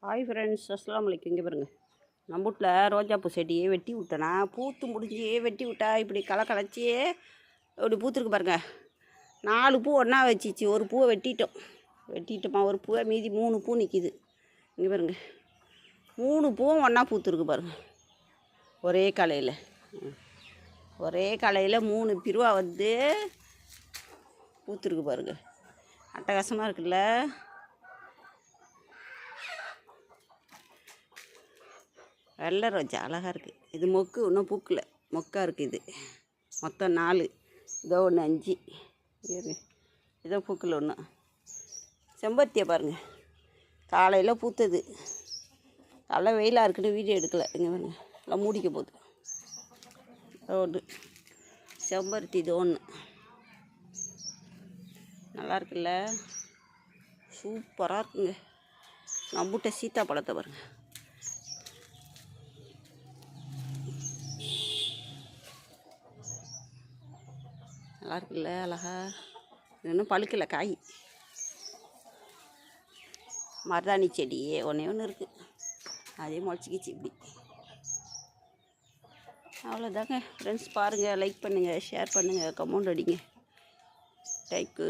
Hi friends, அஸ்ஸலாமு அலைக்கும். இங்கே பாருங்கள், நம்ம வீட்டில் ரோஜாப்பூ செடியே வெட்டி விட்டேனா, பூத்து முடிஞ்சியே வெட்டி விட்டா இப்படி களை களைச்சியே இப்படி பூத்துருக்கு பாருங்கள். 4 பூ ஒன்றா வச்சிச்சு, ஒரு பூவை வெட்டிட்டோமா, ஒரு பூவை மீதி 3 பூ நிற்கிது. இங்கே பாருங்கள், 3 பூவும் ஒன்றா பூத்துருக்கு பாருங்கள். ஒரே கலையில் 3 பிருவா வந்து பூத்துருக்கு பாருங்கள். அட்டகாசமாக இருக்குல்ல. வெள்ளை ரோஜா அழகாக இருக்குது. இது மொக்கு இன்னும் பூக்கல, மொக்காக இருக்குது. இது மொத்தம் 4, இதோ ஒன்று 5, இதோ பூக்கல ஒன்று. செம்பருத்தியை பாருங்கள், காலையில் பூத்தது. காலை வெயிலாக இருக்குன்னு வீடியோ எடுக்கலை. இங்கே பாருங்கள், எல்லாம் மூடிக்க போகுது. ஒன்று செம்பருத்தி, இது ஒன்று நல்லா இருக்குல்ல, சூப்பராக இருக்குங்க. நம்மகிட்ட சீத்தாப்பழத்தை பாருங்கள், நல்லா இருக்குல்ல, அழகா. இன்னும் பழுக்கலை காய். மருதாணி செடி ஒன்று இருக்குது, அதே முளைச்சிக்கிச்சு இப்படி. அவ்வளோதாங்க ஃப்ரெண்ட்ஸ். பாருங்கள், லைக் பண்ணுங்கள், ஷேர் பண்ணுங்கள், கமெண்ட் அடிங்க. தேங்க்யூ.